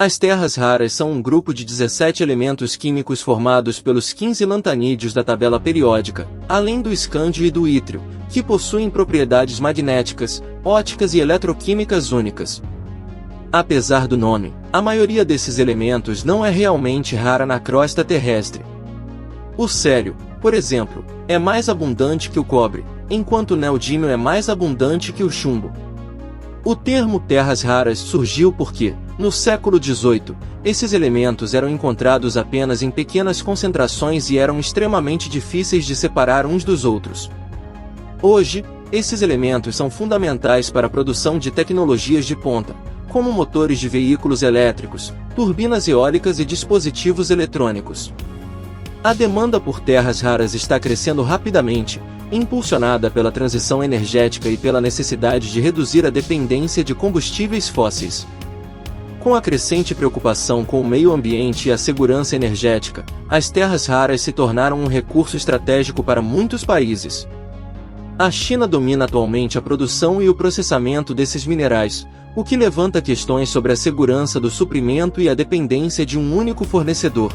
As terras raras são um grupo de 17 elementos químicos formados pelos 15 lantanídeos da tabela periódica, além do escândio e do ítrio, que possuem propriedades magnéticas, ópticas e eletroquímicas únicas. Apesar do nome, a maioria desses elementos não é realmente rara na crosta terrestre. O cério, por exemplo, é mais abundante que o cobre, enquanto o neodímio é mais abundante que o chumbo. O termo terras raras surgiu porque, no século XVIII, esses elementos eram encontrados apenas em pequenas concentrações e eram extremamente difíceis de separar uns dos outros. Hoje, esses elementos são fundamentais para a produção de tecnologias de ponta, como motores de veículos elétricos, turbinas eólicas e dispositivos eletrônicos. A demanda por terras raras está crescendo rapidamente, impulsionada pela transição energética e pela necessidade de reduzir a dependência de combustíveis fósseis. Com a crescente preocupação com o meio ambiente e a segurança energética, as terras raras se tornaram um recurso estratégico para muitos países. A China domina atualmente a produção e o processamento desses minerais, o que levanta questões sobre a segurança do suprimento e a dependência de um único fornecedor.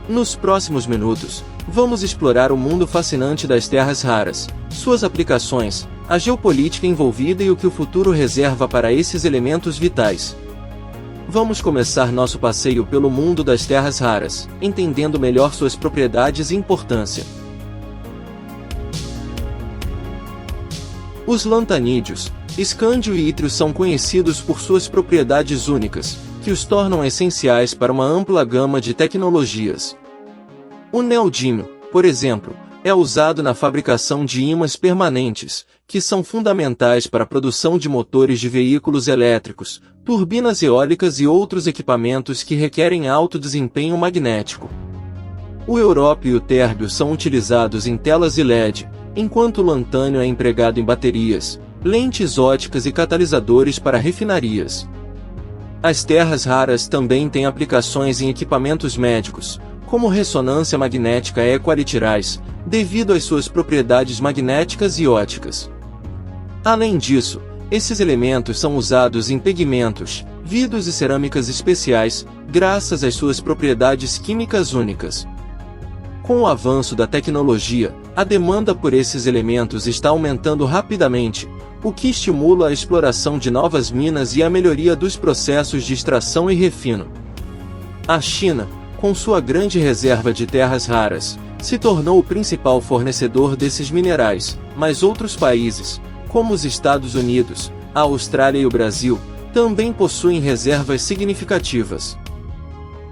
Nos próximos minutos, vamos explorar o mundo fascinante das terras raras, suas aplicações, a geopolítica envolvida e o que o futuro reserva para esses elementos vitais. Vamos começar nosso passeio pelo mundo das terras raras, entendendo melhor suas propriedades e importância. Os lantanídeos, escândio e ítrio são conhecidos por suas propriedades únicas, que os tornam essenciais para uma ampla gama de tecnologias. O neodímio, por exemplo, é usado na fabricação de ímãs permanentes, que são fundamentais para a produção de motores de veículos elétricos, turbinas eólicas e outros equipamentos que requerem alto desempenho magnético. O európio e o térbio são utilizados em telas e LED, enquanto o lantânio é empregado em baterias, lentes óticas e catalisadores para refinarias. As terras raras também têm aplicações em equipamentos médicos, como ressonância magnética equaliterais, devido às suas propriedades magnéticas e óticas. Além disso, esses elementos são usados em pigmentos, vidros e cerâmicas especiais, graças às suas propriedades químicas únicas. Com o avanço da tecnologia, a demanda por esses elementos está aumentando rapidamente, o que estimula a exploração de novas minas e a melhoria dos processos de extração e refino. A China, com sua grande reserva de terras raras, se tornou o principal fornecedor desses minerais, mas outros países, como os Estados Unidos, a Austrália e o Brasil, também possuem reservas significativas.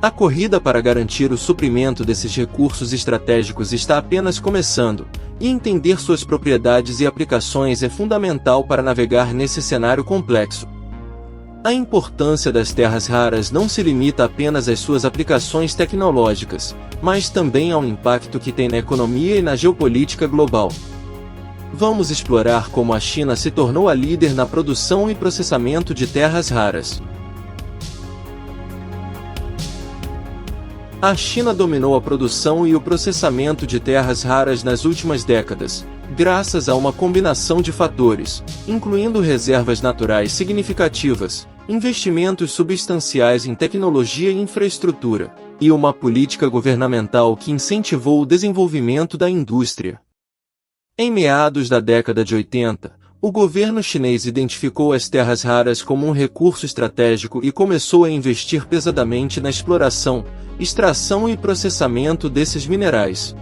A corrida para garantir o suprimento desses recursos estratégicos está apenas começando, e entender suas propriedades e aplicações é fundamental para navegar nesse cenário complexo. A importância das terras raras não se limita apenas às suas aplicações tecnológicas, mas também ao impacto que tem na economia e na geopolítica global. Vamos explorar como a China se tornou a líder na produção e processamento de terras raras. A China dominou a produção e o processamento de terras raras nas últimas décadas, graças a uma combinação de fatores, incluindo reservas naturais significativas, investimentos substanciais em tecnologia e infraestrutura, e uma política governamental que incentivou o desenvolvimento da indústria. Em meados da década de 80, o governo chinês identificou as terras raras como um recurso estratégico e começou a investir pesadamente na exploração, extração e processamento desses minerais.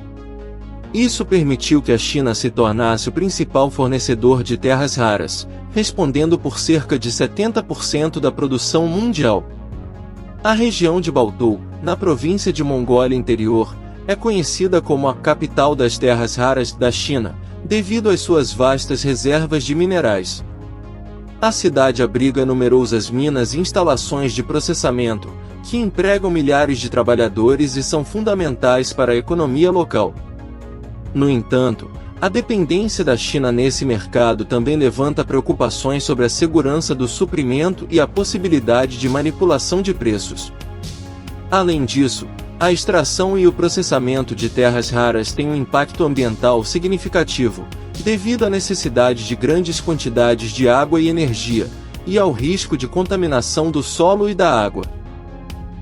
Isso permitiu que a China se tornasse o principal fornecedor de terras raras, respondendo por cerca de 70% da produção mundial. A região de Baotou, na província de Mongólia Interior, é conhecida como a capital das terras raras da China, devido às suas vastas reservas de minerais. A cidade abriga numerosas minas e instalações de processamento, que empregam milhares de trabalhadores e são fundamentais para a economia local. No entanto, a dependência da China nesse mercado também levanta preocupações sobre a segurança do suprimento e a possibilidade de manipulação de preços. Além disso, a extração e o processamento de terras raras têm um impacto ambiental significativo, devido à necessidade de grandes quantidades de água e energia, e ao risco de contaminação do solo e da água.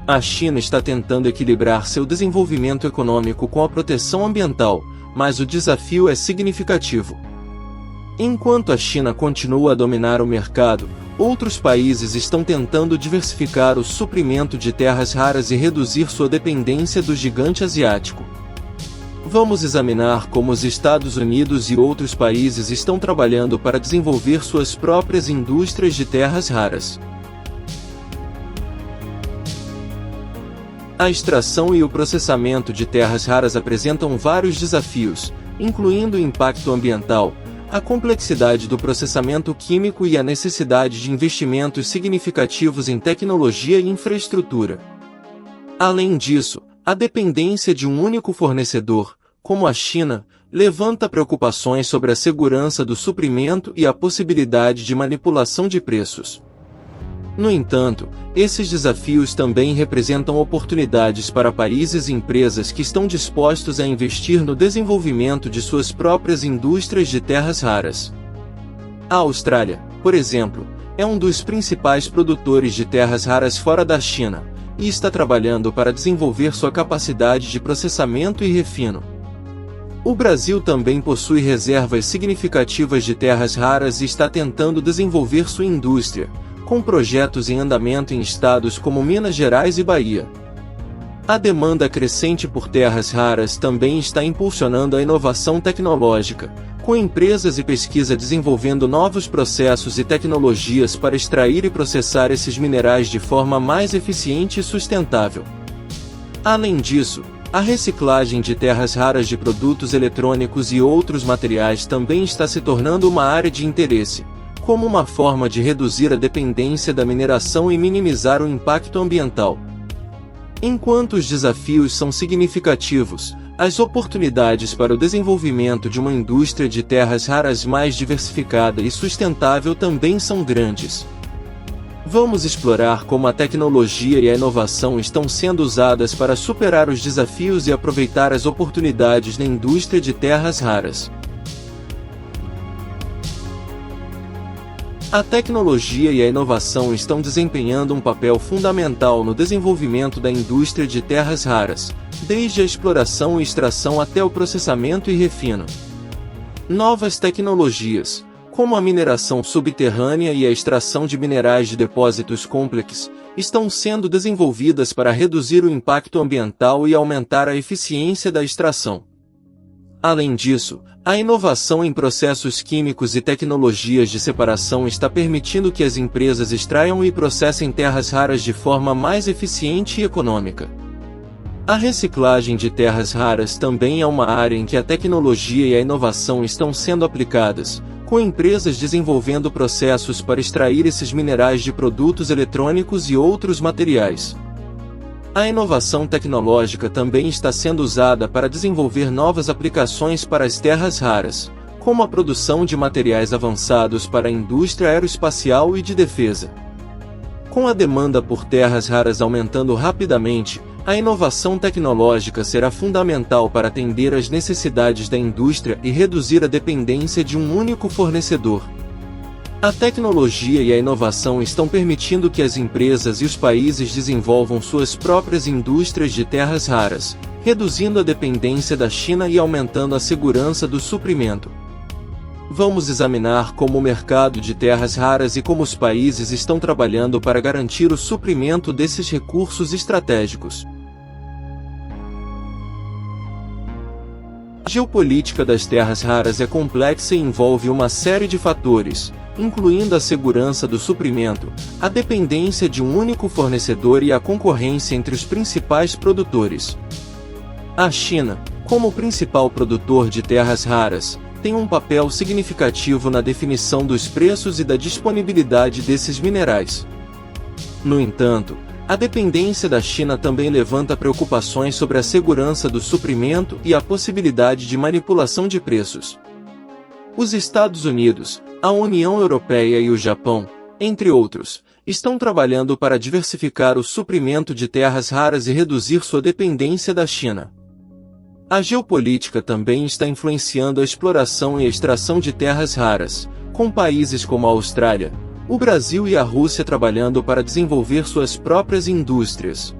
A China está tentando equilibrar seu desenvolvimento econômico com a proteção ambiental, mas o desafio é significativo. Enquanto a China continua a dominar o mercado, outros países estão tentando diversificar o suprimento de terras raras e reduzir sua dependência do gigante asiático. Vamos examinar como os Estados Unidos e outros países estão trabalhando para desenvolver suas próprias indústrias de terras raras. A extração e o processamento de terras raras apresentam vários desafios, incluindo o impacto ambiental, a complexidade do processamento químico e a necessidade de investimentos significativos em tecnologia e infraestrutura. Além disso, a dependência de um único fornecedor, como a China, levanta preocupações sobre a segurança do suprimento e a possibilidade de manipulação de preços. No entanto, esses desafios também representam oportunidades para países e empresas que estão dispostos a investir no desenvolvimento de suas próprias indústrias de terras raras. A Austrália, por exemplo, é um dos principais produtores de terras raras fora da China, e está trabalhando para desenvolver sua capacidade de processamento e refino. O Brasil também possui reservas significativas de terras raras e está tentando desenvolver sua indústria, com projetos em andamento em estados como Minas Gerais e Bahia. A demanda crescente por terras raras também está impulsionando a inovação tecnológica, com empresas e pesquisa desenvolvendo novos processos e tecnologias para extrair e processar esses minerais de forma mais eficiente e sustentável. Além disso, a reciclagem de terras raras de produtos eletrônicos e outros materiais também está se tornando uma área de interesse, como uma forma de reduzir a dependência da mineração e minimizar o impacto ambiental. Enquanto os desafios são significativos, as oportunidades para o desenvolvimento de uma indústria de terras raras mais diversificada e sustentável também são grandes. Vamos explorar como a tecnologia e a inovação estão sendo usadas para superar os desafios e aproveitar as oportunidades na indústria de terras raras. A tecnologia e a inovação estão desempenhando um papel fundamental no desenvolvimento da indústria de terras raras, desde a exploração e extração até o processamento e refino. Novas tecnologias, como a mineração subterrânea e a extração de minerais de depósitos complexos, estão sendo desenvolvidas para reduzir o impacto ambiental e aumentar a eficiência da extração. Além disso, a inovação em processos químicos e tecnologias de separação está permitindo que as empresas extraiam e processem terras raras de forma mais eficiente e econômica. A reciclagem de terras raras também é uma área em que a tecnologia e a inovação estão sendo aplicadas, com empresas desenvolvendo processos para extrair esses minerais de produtos eletrônicos e outros materiais. A inovação tecnológica também está sendo usada para desenvolver novas aplicações para as terras raras, como a produção de materiais avançados para a indústria aeroespacial e de defesa. Com a demanda por terras raras aumentando rapidamente, a inovação tecnológica será fundamental para atender às necessidades da indústria e reduzir a dependência de um único fornecedor. A tecnologia e a inovação estão permitindo que as empresas e os países desenvolvam suas próprias indústrias de terras raras, reduzindo a dependência da China e aumentando a segurança do suprimento. Vamos examinar como o mercado de terras raras e como os países estão trabalhando para garantir o suprimento desses recursos estratégicos. A geopolítica das terras raras é complexa e envolve uma série de fatores, incluindo a segurança do suprimento, a dependência de um único fornecedor e a concorrência entre os principais produtores. A China, como principal produtor de terras raras, tem um papel significativo na definição dos preços e da disponibilidade desses minerais. No entanto, a dependência da China também levanta preocupações sobre a segurança do suprimento e a possibilidade de manipulação de preços. Os Estados Unidos, a União Europeia e o Japão, entre outros, estão trabalhando para diversificar o suprimento de terras raras e reduzir sua dependência da China. A geopolítica também está influenciando a exploração e a extração de terras raras, com países como a Austrália, o Brasil e a Rússia trabalhando para desenvolver suas próprias indústrias.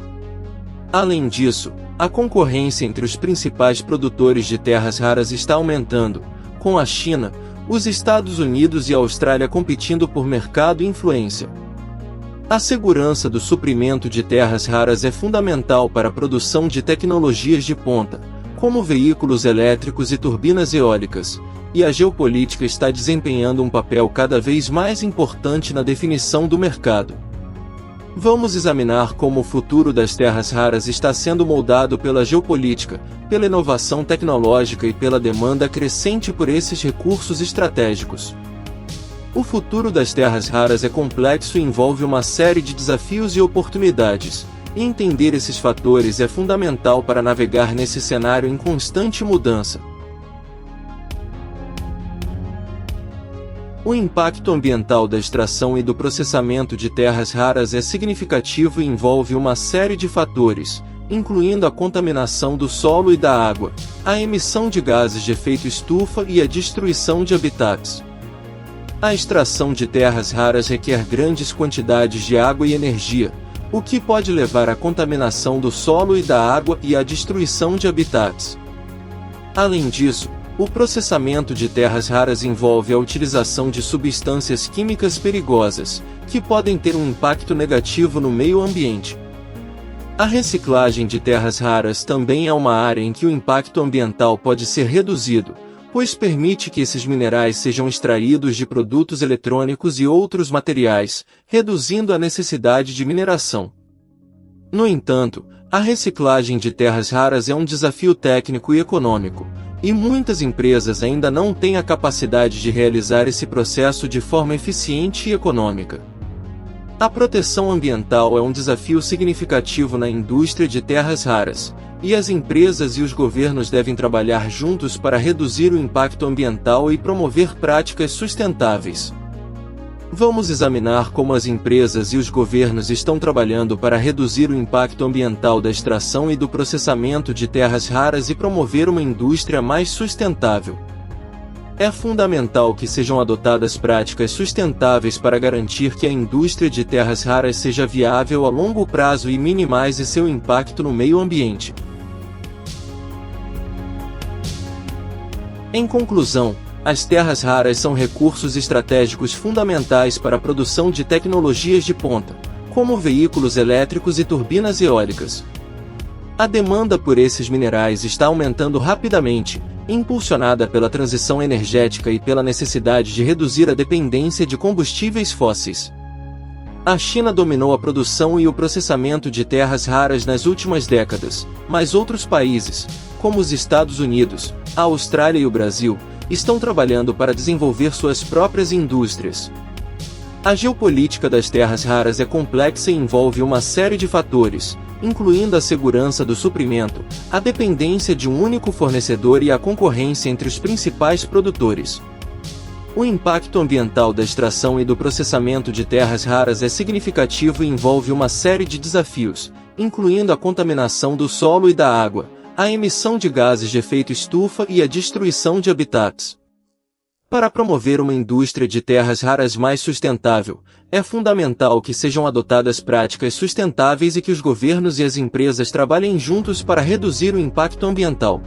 Além disso, a concorrência entre os principais produtores de terras raras está aumentando, com a China, os Estados Unidos e a Austrália competindo por mercado e influência. A segurança do suprimento de terras raras é fundamental para a produção de tecnologias de ponta, como veículos elétricos e turbinas eólicas, e a geopolítica está desempenhando um papel cada vez mais importante na definição do mercado. Vamos examinar como o futuro das terras raras está sendo moldado pela geopolítica, pela inovação tecnológica e pela demanda crescente por esses recursos estratégicos. O futuro das terras raras é complexo e envolve uma série de desafios e oportunidades, e entender esses fatores é fundamental para navegar nesse cenário em constante mudança. O impacto ambiental da extração e do processamento de terras raras é significativo e envolve uma série de fatores, incluindo a contaminação do solo e da água, a emissão de gases de efeito estufa e a destruição de habitats. A extração de terras raras requer grandes quantidades de água e energia, o que pode levar à contaminação do solo e da água e à destruição de habitats. Além disso, o processamento de terras raras envolve a utilização de substâncias químicas perigosas, que podem ter um impacto negativo no meio ambiente. A reciclagem de terras raras também é uma área em que o impacto ambiental pode ser reduzido, pois permite que esses minerais sejam extraídos de produtos eletrônicos e outros materiais, reduzindo a necessidade de mineração. No entanto, a reciclagem de terras raras é um desafio técnico e econômico, e muitas empresas ainda não têm a capacidade de realizar esse processo de forma eficiente e econômica. A proteção ambiental é um desafio significativo na indústria de terras raras, e as empresas e os governos devem trabalhar juntos para reduzir o impacto ambiental e promover práticas sustentáveis. Vamos examinar como as empresas e os governos estão trabalhando para reduzir o impacto ambiental da extração e do processamento de terras raras e promover uma indústria mais sustentável. É fundamental que sejam adotadas práticas sustentáveis para garantir que a indústria de terras raras seja viável a longo prazo e minimize seu impacto no meio ambiente. Em conclusão, as terras raras são recursos estratégicos fundamentais para a produção de tecnologias de ponta, como veículos elétricos e turbinas eólicas. A demanda por esses minerais está aumentando rapidamente, impulsionada pela transição energética e pela necessidade de reduzir a dependência de combustíveis fósseis. A China dominou a produção e o processamento de terras raras nas últimas décadas, mas outros países, como os Estados Unidos, a Austrália e o Brasil, estão trabalhando para desenvolver suas próprias indústrias. A geopolítica das terras raras é complexa e envolve uma série de fatores, incluindo a segurança do suprimento, a dependência de um único fornecedor e a concorrência entre os principais produtores. O impacto ambiental da extração e do processamento de terras raras é significativo e envolve uma série de desafios, incluindo a contaminação do solo e da água, a emissão de gases de efeito estufa e a destruição de habitats. Para promover uma indústria de terras raras mais sustentável, é fundamental que sejam adotadas práticas sustentáveis e que os governos e as empresas trabalhem juntos para reduzir o impacto ambiental.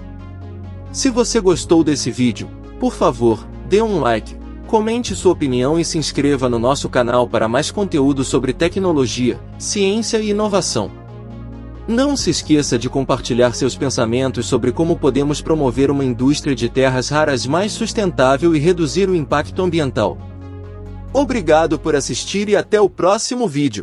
Se você gostou desse vídeo, por favor, dê um like, comente sua opinião e se inscreva no nosso canal para mais conteúdo sobre tecnologia, ciência e inovação. Não se esqueça de compartilhar seus pensamentos sobre como podemos promover uma indústria de terras raras mais sustentável e reduzir o impacto ambiental. Obrigado por assistir e até o próximo vídeo.